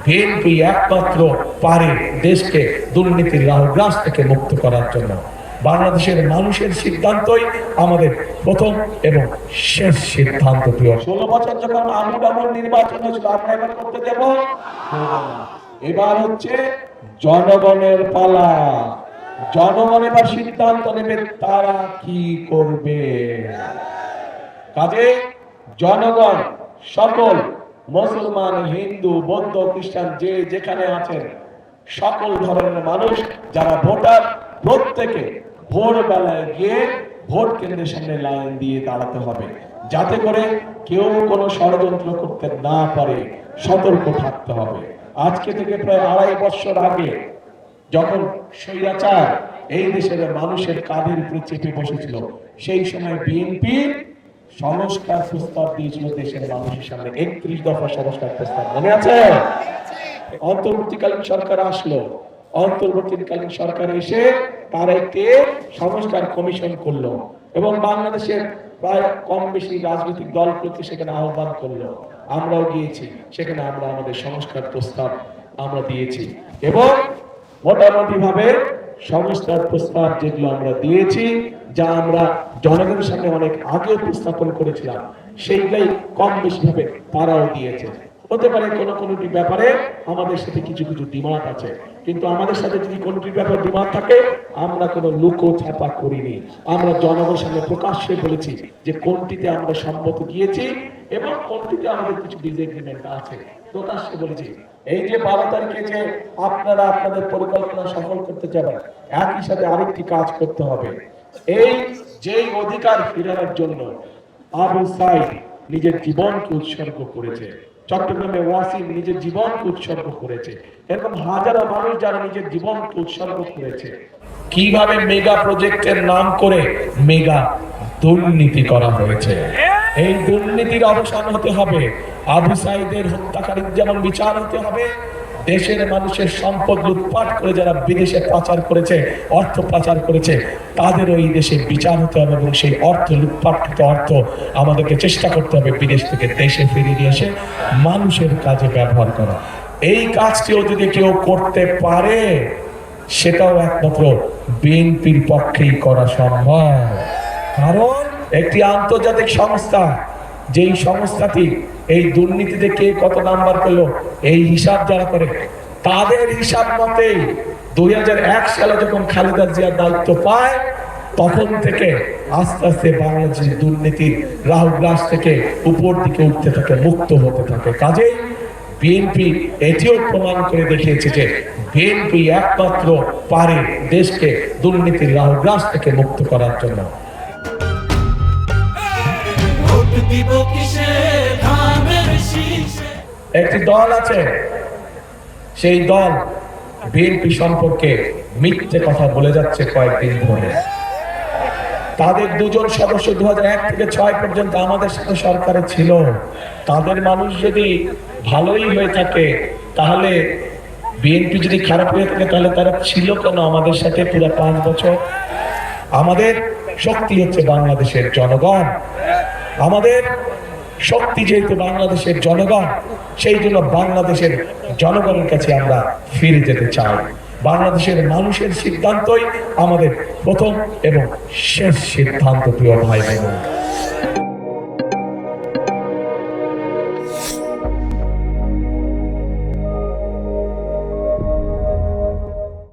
BNP একমাত্র পারে দেশকে দুর্নীতির রাহুগ্রাস থেকে মুক্ত করার জন্য। বাংলাদেশের মানুষের সিদ্ধান্তই আমাদের প্রথম এবং শেষ সিদ্ধান্ত। প্রিয় 16 বছর যখন আমূল নির্বাচন হয়েছিল, আমরা এবার করতে দেব। এবার হচ্ছে জনগণের পালা। জনগণ এবার সিদ্ধান্ত নেবে তারা কি করবে। কাজে জনগণ, সকল মুসলমান, হিন্দু, বৌদ্ধ, খ্রিস্টান যে যেখানে আছেন, সকল ধরনের মানুষ যারা ভোটার, প্রত্যেকে ভোরবেলায় গিয়ে ভোট কেন্দ্রের সামনে লাইন দিয়ে দাঁড়াতে হবে, যাতে করে কেউ কোনো ষড়যন্ত্র করতে না পারে। সতর্ক থাকতে হবে। আজকে থেকে প্রায় 2.5 বছর আগে যখন স্বৈরাচার এই দেশের মানুষের কাঁধের উপরে চেপে বসেছিল, সেই সময় বিএনপি সংস্কার প্রস্তাব দিয়েছিল দেশের মানুষের সামনে। 31 দফা সংস্কার প্রস্তাব, মনে আছে? অন্তর্বর্তীকালীন সরকার আসলো, অন্তর্বর্তীকালীন সরকার এসে তারা একটি সংস্কার কমিশন করলো এবং বাংলাদেশের প্রায় কম বেশি রাজনৈতিক দলগুলোকে সেখানে আহ্বান করলো। আমরাও গিয়েছি সেখানে, আমরা আমাদের সংস্কার প্রস্তাব আমরা দিয়েছি এবং মোটামুটি ভাবে সংস্কার প্রস্তাব যেগুলো আমরা দিয়েছি, যা আমরা জনগণের সামনে অনেক আগে উপস্থাপন করেছিলাম, সেইগুলাই কম বেশি ভাবে তারাও দিয়েছে। হতে পারে কোনো কোনোটি ব্যাপারে আমাদের সাথে কিছু কিছু ডিমান্ড আছে, কিন্তু আমাদের সাথে যদি কোনোটির ব্যাপারে ডিমান্ড থাকে, আমরা কোনো লুকো ছাপা করিনি। আমরা জনগণের সামনে প্রকাশ্যে বলেছি যে কোনটিতে আমরা সম্মত গিয়েছি এবং কোনটিতে আমাদের কিছু ডিসএগ্রিমেন্ট আছে, প্রকাশ্যে বলেছি। এই যে 12 তারিখে যে আপনারা আপনাদের পরিকল্পনা সফল করতে যাবেন, একই সাথে আরেকটি কাজ করতে হবে। এই যে অধিকার ফেরানোর জন্য আবু সাইদ নিজের জীবনকে উৎসর্গ করেছে, চট্টগ্রামে ওয়াসিম নিজের জীবনকে উৎসর্গ করেছে, এরকম হাজারো মানুষ যারা নিজের জীবনকে উৎসর্গ করেছে। কিভাবে মেগা প্রজেক্টের নাম করে মেগা দুর্নীতি করা হয়েছে, এই দুর্নীতির অবসান হতে হবে। আবু সাইদের হত্যাকারীর যেমন বিচার হতে হবে, দেশের মানুষের সম্পদ লুটপাট করে যারা বিদেশে পাচার করেছে, অর্থ পাচার করেছে, তাদের ওই দেশে বিচার হতে হবে এবং সেই অর্থ, লুটপাটকৃত অর্থ আমাদেরকে চেষ্টা করতে হবে বিদেশ থেকে দেশে ফিরিয়ে নিয়ে এসে মানুষের কাজে ব্যবহার করা। এই কাজটিও যদি কেউ করতে পারে, সেটাও একমাত্র বিএনপির পক্ষেই করা সম্ভব। কারণ একটি আন্তর্জাতিক সংস্থা, যেই সংস্থাটি এই দুর্নীতিতে কে কত নাম্বার পেল এই হিসাব যারা করে, তাদের হিসাব মতেই 2001 সালে যখন খালেদা জিয়া দায়িত্ব পায়, তখন থেকে আস্তে আস্তে বাংলাদেশের দুর্নীতির রাহুগ্রাস থেকে উপর দিকে উঠতে থাকে, মুক্ত হতে থাকে। কাজেই বিএনপি এটিও প্রমাণ করে দেখিয়েছে যে বিএনপি একমাত্র পারে দেশকে দুর্নীতির রাহুগ্রাস থেকে মুক্ত করার জন্য। একটি দল আছে, সেই দল বিএনপি সম্পর্কে মিথ্যে কথা বলে যাচ্ছে কয়েকদিন ধরে। তাদের 2 জন সদস্য 2001 থেকে 2006 পর্যন্ত আমাদের সাথে সরকারে ছিল। তাদের মানুষ যদি ভালোই হয়ে থাকে, তাহলে বিএনপি যদি খারাপ হয়ে থাকে, তাহলে তারা ছিল কেন আমাদের সাথে পুরো 5 বছর? আমাদের শক্তি হচ্ছে বাংলাদেশের জনগণ। আমাদের শক্তি যেহেতু বাংলাদেশের জনগণ, সেই জন্য বাংলাদেশের জনগণের কাছে আমরা ফিরে যেতে চাই। বাংলাদেশের মানুষের সিদ্ধান্তই আমাদের প্রথম এবং শেষ সিদ্ধান্ত। প্রিয় ভাই বোন,